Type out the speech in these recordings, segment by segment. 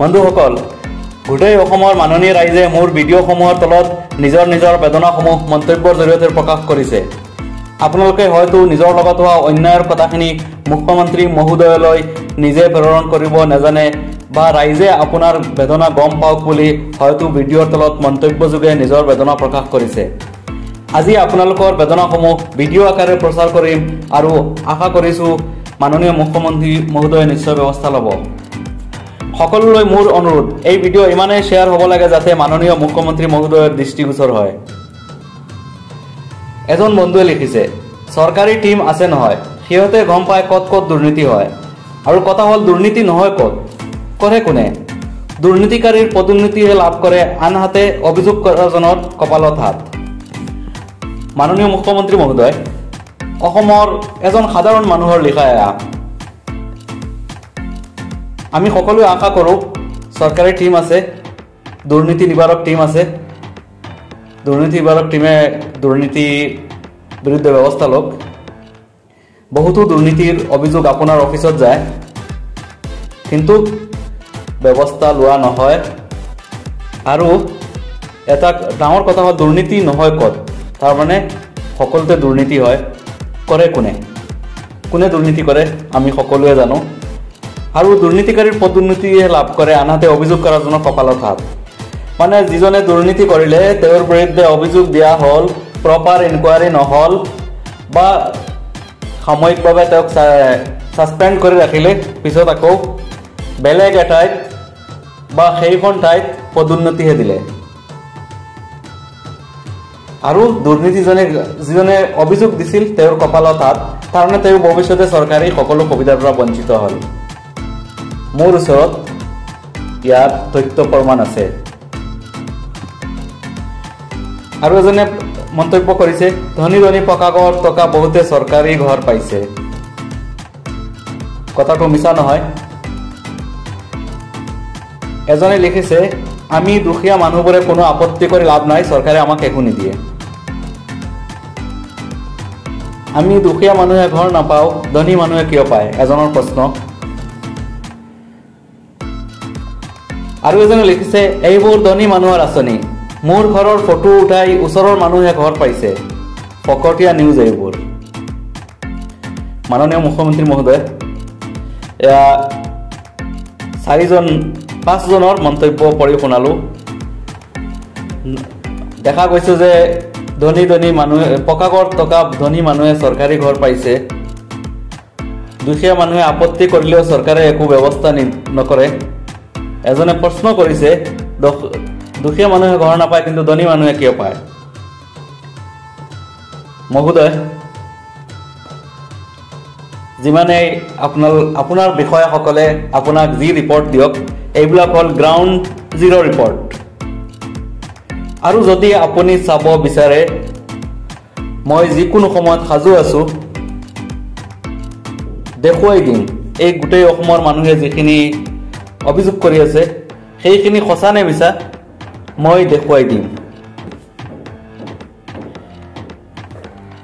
বন্ধুসকল, গোটেই অসমৰ মাননীয় ৰাইজে মোৰ ভিডিঅ'সমূহৰ তলত নিজৰ নিজৰ বেদনাসমূহ মন্তব্যৰ জৰিয়তে প্ৰকাশ কৰিছে। আপোনালোকে হয়তো নিজৰ লগত হোৱা অন্যায়ৰ কথাখিনি মুখ্যমন্ত্ৰী মহোদয়লৈ নিজে প্ৰেৰণ কৰিব নাজানে বা ৰাইজে আপোনাৰ বেদনা গম পাওক বুলি হয়তো ভিডিঅ'ৰ তলত মন্তব্যযোগে নিজৰ বেদনা প্ৰকাশ কৰিছে। আজি আপোনালোকৰ বেদনাসমূহ ভিডিঅ' আকাৰে প্ৰচাৰ কৰিম আৰু আশা কৰিছোঁ মাননীয় মুখ্যমন্ত্ৰী মহোদয়ে নিশ্চয় ব্যৱস্থা ল'ব। সকলোলৈ মোৰ অনুৰোধ, এই ভিডিঅ' ইমানেই শ্বেয়াৰ হ'ব লাগে যাতে মাননীয় মুখ্যমন্ত্ৰী মহোদয়ৰ দৃষ্টিগোচৰ হয়। এজন বন্ধুৱে লিখিছে, চৰকাৰী টীম আছে নহয়, সিহঁতে গম পায় ক'ত ক'ত দুৰ্নীতি হয়। আৰু কথা হ'ল, দুৰ্নীতি নহয় ক'ত কৰে কোনে? দুৰ্নীতিকাৰীৰ পদোন্নতিহে লাভ কৰে, আনহাতে অভিযোগ কৰাজনৰ কপালত হাত। মাননীয় মুখ্যমন্ত্ৰী মহোদয়, অসমৰ এজন সাধাৰণ মানুহৰ লিখা এয়া। আমি সকলোৱে আশা কৰোঁ চৰকাৰী টীম আছে, দুৰ্নীতি নিবাৰক টীম আছে, দুৰ্নীতি নিবাৰক টীমে দুৰ্নীতিৰ বিৰুদ্ধে ব্যৱস্থা লওক। বহুতো দুৰ্নীতিৰ অভিযোগ আপোনাৰ অফিচত যায়, কিন্তু ব্যৱস্থা লোৱা নহয়। আৰু এটা ডাঙৰ কথা হ'ল, দুৰ্নীতি নহয় ক'ত, তাৰমানে সকলোতে দুৰ্নীতি হয়। কৰে কোনে? কোনে দুৰ্নীতি কৰে আমি সকলোৱে জানো। আৰু দুৰ্নীতিকাৰীৰ পদোন্নতিহে লাভ কৰে, আনহাতে অভিযোগ কৰাজনৰ কপালত হাত। মানে যিজনে দুৰ্নীতি কৰিলে তেওঁৰ বিৰুদ্ধে অভিযোগ দিয়া হ'ল, প্ৰপাৰ ইনকুৱাৰী নহ'ল বা সাময়িকভাৱে তেওঁক ছাছপেণ্ড কৰি ৰাখিলে, পিছত আকৌ বেলেগ এঠাইত বা সেইখন ঠাইত পদোন্নতিহে দিলে। আৰু দুৰ্নীতিজনে যিজনে অভিযোগ দিছিল তেওঁৰ কপালত হাত, তাৰমানে তেওঁ ভৱিষ্যতে চৰকাৰী সকলো সুবিধাৰ পৰা বঞ্চিত হ'ল। মোৰ ওচৰত ইয়াৰ তথ্য প্ৰমাণ আছে। আৰু এজনে মন্তব্য কৰিছে, ধনী ধনী পকাঘৰ টকা বহুতে চৰকাৰী ঘৰ পাইছে। কথাটো মিছা নহয়। এজনে লিখিছে, আমি দুখীয়া মানুহবোৰে কোনো আপত্তি কৰি লাভ নাই, চৰকাৰে আমাক একো নিদিয়ে। আমি দুখীয়া মানুহে ঘৰ নাপাওঁ, ধনী মানুহে কিয় পায়? এজনৰ প্ৰশ্ন। আৰু এজনে লিখিছে, এইবোৰ ধনী মানুহৰ আঁচনি, মোৰ ঘৰৰ ফটো উঠাই ওচৰৰ মানুহে ঘৰ পাইছে। ফকটীয়া নিউজ এইবোৰ। মাননীয় মুখ্যমন্ত্ৰী মহোদয়, এয়া 5জনৰ মন্তব্য পঢ়ি শুনালোঁ। দেখা গৈছে যে ধনী ধনী মানুহে পকাঘৰ টকা ধনী মানুহে চৰকাৰী ঘৰ পাইছে। দুখীয়া মানুহে আপত্তি কৰিলেও চৰকাৰে একো ব্যৱস্থা নকৰে। এজনে প্ৰশ্ন কৰিছে, দুখীয়া মানুহে ঘৰ নাপায় কিন্তু ধনী মানুহে কিয় পায়? মহোদয়, যিমানেই আপোনাৰ বিষয়াসকলে আপোনাক যি ৰিপৰ্ট দিয়ক, এইবিলাক হ'ল গ্ৰাউণ্ড জিৰ' ৰিপৰ্ট। আৰু যদি আপুনি চাব বিচাৰে, মই যিকোনো সময়ত সাজু আছোঁ, দেখুৱাই দিম এই গোটেই অসমৰ মানুহে যিখিনি অভিযোগ কৰি আছে সেইখিনি সঁচা নে মিছা মই দেখুৱাই দিম।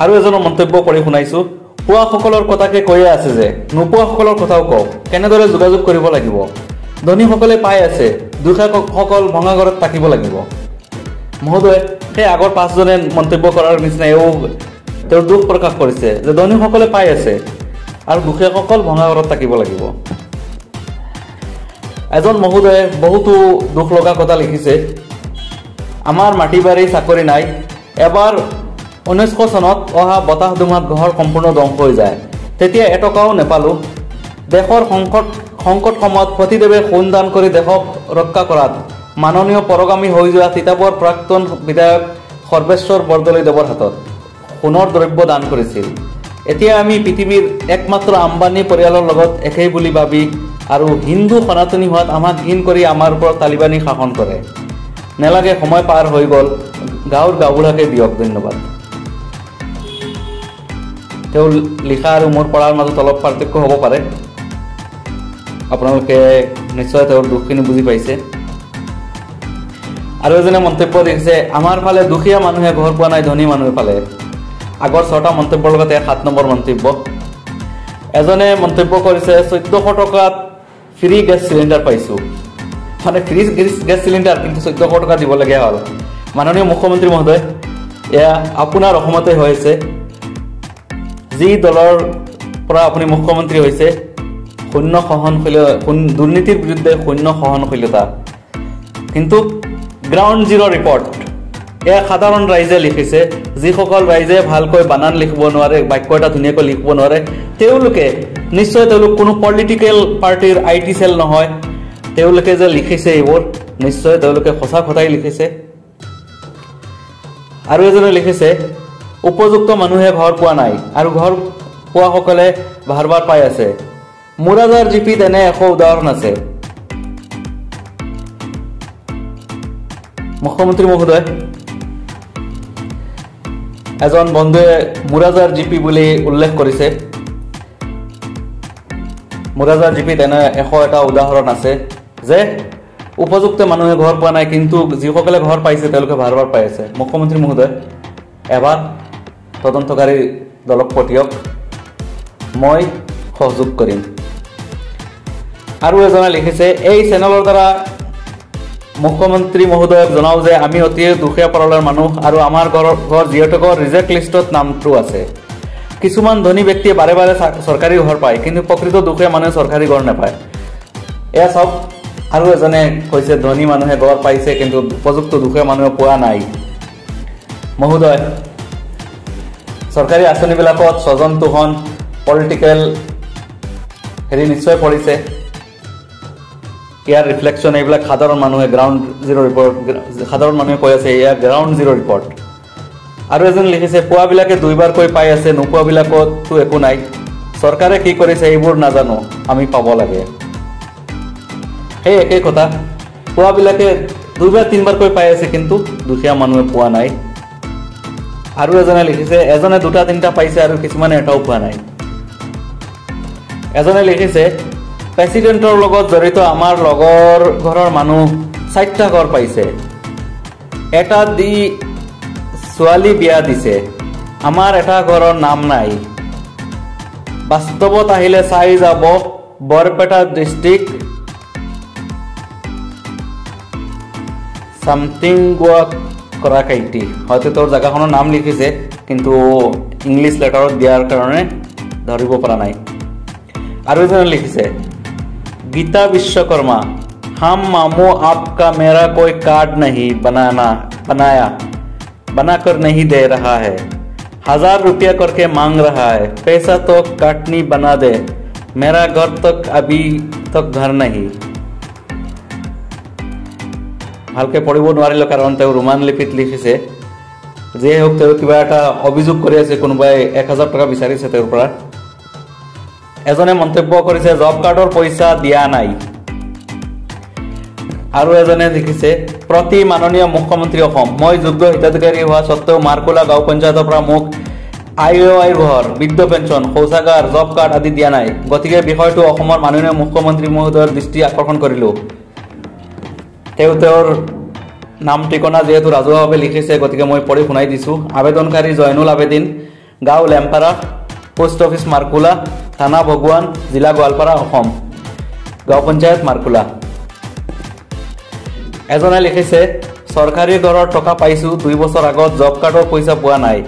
আৰু এজনৰ মন্তব্য কৰি শুনাইছোঁ, পোৱাসকলৰ কথাকে কৈয়ে আছে যে নোপোৱাসকলৰ কথাও কওক, কেনেদৰে যোগাযোগ কৰিব লাগিব? ধনীসকলে পাই আছে, দুখীয়াসকল ভঙা ঘৰত থাকিব লাগিব। মহোদয়, সেই আগৰ 5জনে মন্তব্য কৰাৰ নিচিনা তেওঁৰ দুখ প্ৰকাশ কৰিছে যে ধনীসকলে পাই আছে আৰু দুখীয়াসকল ভঙা ঘৰত থাকিব লাগিব। এজন মহোদয়ে বহুতো দুখ লগা কথা লিখিছে, আমাৰ মাটি বাৰী চাকৰি নাই। এবাৰ 1900 চনত অহা বতাহ ধুমুহাত ঘৰ সম্পূৰ্ণ ধ্বংস হৈ যায়, তেতিয়া এটকাও নেপালোঁ। দেশৰ সংকট সময়ত সতীদেৱে সোণ দান কৰি দেশক ৰক্ষা কৰাত মাননীয় পৰগামী হৈ যোৱা তিতাবৰ প্ৰাক্তন বিধায়ক সৰ্বেশ্বৰ বৰদলৈদেৱৰ হাতত সোণৰ দ্ৰব্য দান কৰিছিল। এতিয়া আমি পৃথিৱীৰ একমাত্ৰ আম্বানী পৰিয়ালৰ লগত একেই বুলি ভাবি আৰু হিন্দু সনাতনী হোৱাত আমাক ঘিণ কৰি আমাৰ ওপৰত তালিবানী শাসন কৰে। নেলাগে, সময় পাৰ হৈ গ'ল, গাঁৱৰ গাঁওবুঢ়াকে দিয়ক। ধন্যবাদ। তেওঁ লিখা আৰু মোৰ পঢ়াৰ মাজত অলপ পাৰ্থক্য হ'ব পাৰে। আপোনালোকে নিশ্চয় তেওঁৰ দুখখিনি বুজি পাইছে। আৰু এজনে মন্তব্য দেখিছে, আমাৰ ফালে দুখীয়া মানুহে ঘৰ পোৱা নাই, ধনী মানুহে পালে। আগৰ 6টা মন্তব্যৰ লগতে 7 নম্বৰ মন্তব্য। এজনে মন্তব্য কৰিছে, 1400 টকাত ফ্ৰী গেছ চিলিণ্ডাৰ পাইছোঁ। মানে ফ্ৰী গেছ চিলিণ্ডাৰ কিন্তু 1400 টকা দিবলগীয়া হ'ল। মাননীয় মুখ্যমন্ত্ৰী মহোদয়, এয়া আপোনাৰ অসমতে হৈছে, যি দলৰ পৰা আপুনি মুখ্যমন্ত্ৰী হৈছে শূন্য সহনশীলতা, দুৰ্নীতিৰ বিৰুদ্ধে শূন্য সহনশীলতা, কিন্তু গ্ৰাউণ্ড জিৰ' ৰিপৰ্ট এয়া সাধাৰণ ৰাইজে লিখিছে। যিসকল ৰাইজে ভালকৈ বানান লিখিব নোৱাৰে, বাক্য এটা ধুনীয়াকৈ লিখিব নোৱাৰে, তেওঁলোকে নিশ্চয় তেওঁলোক কোনো পলিটিকেল পাৰ্টিৰ IT চেল নহয়, তেওঁলোকে যে লিখিছে এইবোৰ নিশ্চয় তেওঁলোকে সঁচা কথাই লিখিছে। আৰু এজনে লিখিছে উপযুক্ত মানুহে ঘৰ পোৱা নাই আৰু ঘৰ পোৱাসকলে ভাৰ ভাৰ পাই আছে। মুৰাজাৰ জিপিত এনে 100 উদাহৰণ আছে। মুখ্যমন্ত্ৰী মহোদয়, এজন বন্ধুৱে মুৰাজাৰ জিপি বুলি উল্লেখ কৰিছে। মুৰাজাৰ জিপিত এনে 100টা উদাহৰণ আছে যে উপযুক্ত মানুহে ঘৰ পোৱা নাই, কিন্তু যিসকলে ঘৰ পাইছে তেওঁলোকে ভাৰ ভাৰ পাই আছে। মুখ্যমন্ত্ৰী মহোদয়, এবাৰ তদন্তকাৰী দলক পঠিয়াওক, মই সহযোগ কৰিম। আৰু এজনে লিখিছে এই চেনেলৰ দ্বাৰা মুখ্যমন্ত্ৰী মহোদয়ক জনাও যে আমি অতি দুখীয়া পৰিয়ালৰ মানুহ আৰু আমাৰ ঘৰ যিহেতুকৰ ৰিজেক্ট লিষ্টত নামটো আছে। কিছুমান ধনী ব্যক্তিয়ে বাৰে বাৰে চৰকাৰী ঘৰ পায়, কিন্তু প্ৰকৃত দুখীয়া মানুহে চৰকাৰী ঘৰ নাপায়। এয়া চাওক। আৰু এজনে কৈছে ধনী মানুহে ঘৰ পাইছে, কিন্তু উপযুক্ত দুখীয়া মানুহে পোৱা নাই। মহোদয়, চৰকাৰী আঁচনিবিলাকত স্বজন তোষণ, পলিটিকেল নিশ্চয় পৰিছে। ইয়াৰ ৰিফ্লেকশ্যন এইবিলাক সাধাৰণ মানুহে গ্ৰাউণ্ড জিৰ' ৰিপৰ্ট, সাধাৰণ মানুহে কৈ আছে এয়া গ্ৰাউণ্ড জিৰ' ৰিপৰ্ট। আৰু এজন লিখিছে পোৱাবিলাকে 2বাৰকৈ পাই আছে, নোপোৱাবিলাকতো একো নাই। চৰকাৰে কি কৰিছে এইবোৰ নাজানো, আমি পাব লাগে। সেই একেই কথা, পোৱাবিলাকে 2বাৰ 3বাৰকৈ পাই আছে, কিন্তু দুখীয়া মানুহে পোৱা নাই। আৰু এজনে লিখিছে এজনে 2টা 3টা পাইছে আৰু কিছুমানে এটাও পোৱা নাই। এজনে লিখিছে প্ৰেচিডেণ্টৰ লগত জড়িত আমাৰ লগৰ ঘৰৰ মানুহ 4টা ঘৰ পাইছে, এটা দি ছোৱালী বিয়া দিছে, আমাৰ এটা ঘৰৰ নাম নাই। বাস্তৱত আহিলে চাই যাব বৰপেটা ডিষ্ট্ৰিক্ট সামথিং কৰাকাইটি, হয়তো তোৰ জেগাখনৰ নাম লিখিছে কিন্তু ইংলিছ লেটাৰত দিয়াৰ কাৰণে ধৰিব পৰা নাই। আৰু এজনে লিখিছে गीता विश्वकर्मा, हम मामू आपका मेरा कोई कार्ड नहीं बनाकर नहीं दे रहा है, 1000 रुपया करके मांग रहा है, पैसा तो काटनी बना दे, मेरा घर तक अभी तक घर नहीं। ভালকে পঢ়িব নোৱাৰিলে কাৰণ তেওঁ ৰোমান লিপিত লিখিছে। যিয়ে হওক তেওঁ কিবা এটা অভিযোগ কৰি আছে, কোনোবাই 1000 টকা বিচাৰিছে তেওঁৰ পৰা। এজনে মন্তব্য কৰিছে জব কাৰ্ডৰ পইচা দিয়া নাই। আৰু এজনে লিখিছে প্ৰতি মাননীয় মুখ্যমন্ত্ৰী অসম, মই যোগ্য হিতাধিকাৰী হোৱা স্বত্তেও মাৰকুলা গাঁও পঞ্চায়তৰ পৰা মোক IOI ঘৰ, বৃদ্ধ পেঞ্চন, শৌচাগাৰ, জব কাৰ্ড আদি দিয়া নাই। গতিকে বিষয়টো অসমৰ মাননীয় মুখ্যমন্ত্ৰী মহোদয়ৰ দৃষ্টি আকৰ্ষণ কৰিলোঁ। তেওঁৰ নাম ঠিকনা যিহেতু ৰাজহুৱাভাৱে লিখিছে, গতিকে মই পঢ়ি শুনাই দিছোঁ। আবেদনকাৰী জয়নুল আবেদিন, গাঁও লেমপাৰা, পোষ্ট অফিচ মাৰকুলা, থানা ভগৱান, জিলা গোৱালপাৰা, অসম, গাঁও পঞ্চায়ত মাৰকুলা। এজনে লিখিছে চৰকাৰী ঘৰৰ টকা পাইছোঁ, 2 বছৰ আগত জব কাৰ্ডৰ পইচা পোৱা নাই।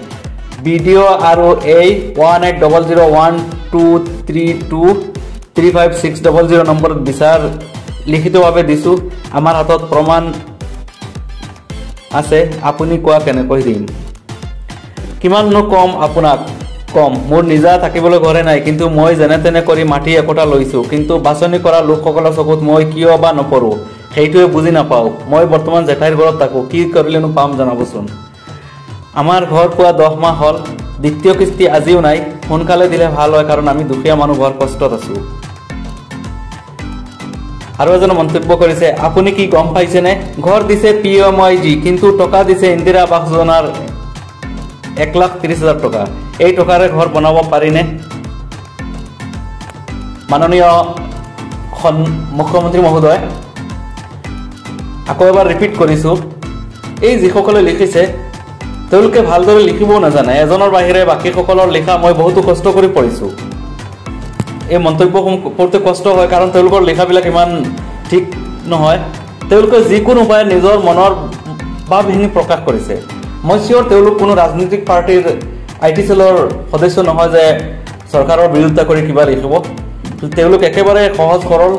BDO আৰু এই 180012323560 নম্বৰত বিচাৰ লিখিতভাৱে দিছোঁ। আমাৰ হাতত প্ৰমাণ আছে, আপুনি কোৱা কেনেকৈ দিম? কিমাননো কম আপোনাক কম, মোৰ নিজা থাকিবলৈ ঘৰে নাই, কিন্তু মই যেনে তেনে কৰি মাটি একোটা লৈছোঁ, কিন্তু বাছনি কৰা লোকসকলৰ চকুত মই কিয় বা নপৰোঁ সেইটোৱে বুজি নাপাওঁ। মই বৰ্তমান জেঠাইৰ ঘৰত থাকোঁ, কি কৰিলেনো পাম জনাবচোন। আমাৰ ঘৰ পোৱা 10 মাহ হ'ল, দ্বিতীয় কিস্তি আজিও নাই, সোনকালে দিলে ভাল হয় কাৰণ আমি দুখীয়া মানুহ বৰ কষ্টত আছোঁ। আৰু এজনে মন্তব্য কৰিছে আপুনি কি গম পাইছেনে, ঘৰ দিছে PMIG, কিন্তু টকা দিছে ইন্দিৰা আৱাস যোজনাৰ 1,30,000 টকা। এই টকাৰে ঘৰ বনাব পাৰিনে? মাননীয় মুখ্যমন্ত্ৰী মহোদয়, আকৌ এবাৰ ৰিপিট কৰিছোঁ, এই যিসকলে লিখিছে তেওঁলোকে ভালদৰে লিখিবও নাজানে। এজনৰ বাহিৰে বাকীসকলৰ লিখা মই বহুতো কষ্ট কৰি পঢ়িছোঁ। এই মন্তব্যসমূহ পঢ়োঁতে কষ্ট হয় কাৰণ তেওঁলোকৰ লিখাবিলাক ইমান ঠিক নহয়। তেওঁলোকে যিকোনো উপায়ে নিজৰ মনৰ ভাৱখিনি প্ৰকাশ কৰিছে। মই চিয়ৰ তেওঁলোক কোনো ৰাজনৈতিক পাৰ্টিৰ IT চেলৰ সদস্য নহয় যে চৰকাৰৰ বিৰোধিতা কৰি কিবা লিখিব। তেওঁলোক একেবাৰে সহজ সৰল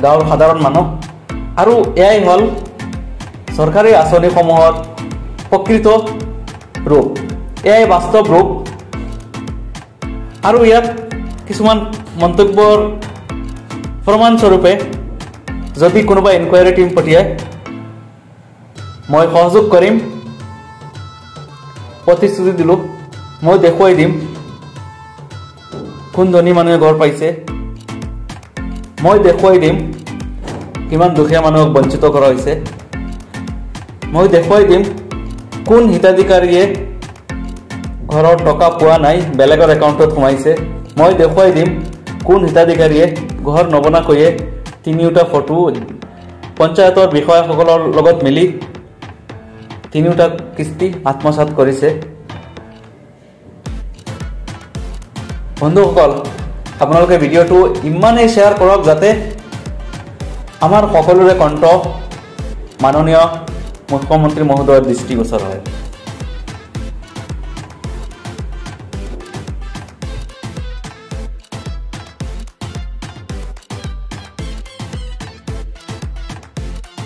গাঁৱৰ সাধাৰণ মানুহ, আৰু এয়াই হ'ল চৰকাৰী আঁচনিসমূহৰ প্ৰকৃত ৰূপ, এয়াই বাস্তৱ ৰূপ। আৰু ইয়াত কিছুমান মন্তব্যৰ প্ৰমাণস্বৰূপে যদি কোনোবা ইনকুৱাৰী টিম পঠিয়ায় মই সহযোগ কৰিম, প্ৰতিশ্ৰুতি দিলোঁ। মই দেখুৱাই দিম কোন ধনী মানুহে ঘৰ পাইছে, মই দেখুৱাই দিম কিমান দুখীয়া মানুহক বঞ্চিত কৰা হৈছে, মই দেখুৱাই দিম কোন হিতাধিকাৰীয়ে ঘৰৰ টকা পোৱা নাই বেলেগৰ একাউণ্টত সোমাইছে, মই দেখুৱাই দিম কোন হিতাধিকাৰীয়ে ঘৰ নবনাকৈয়ে 3টা ফটো পঞ্চায়তৰ বিষয়াসকলৰ লগত মিলি 3টা কিস্তি আত্মসাৎ কৰিছে। বন্ধুসকল, আপোনালোকে ভিডিঅ'টো ইমানেই শ্বেয়াৰ কৰক যাতে আমাৰ সকলোৰে কণ্ঠ মাননীয় মুখ্যমন্ত্ৰী মহোদয়ৰ দৃষ্টিগোচৰ হয়।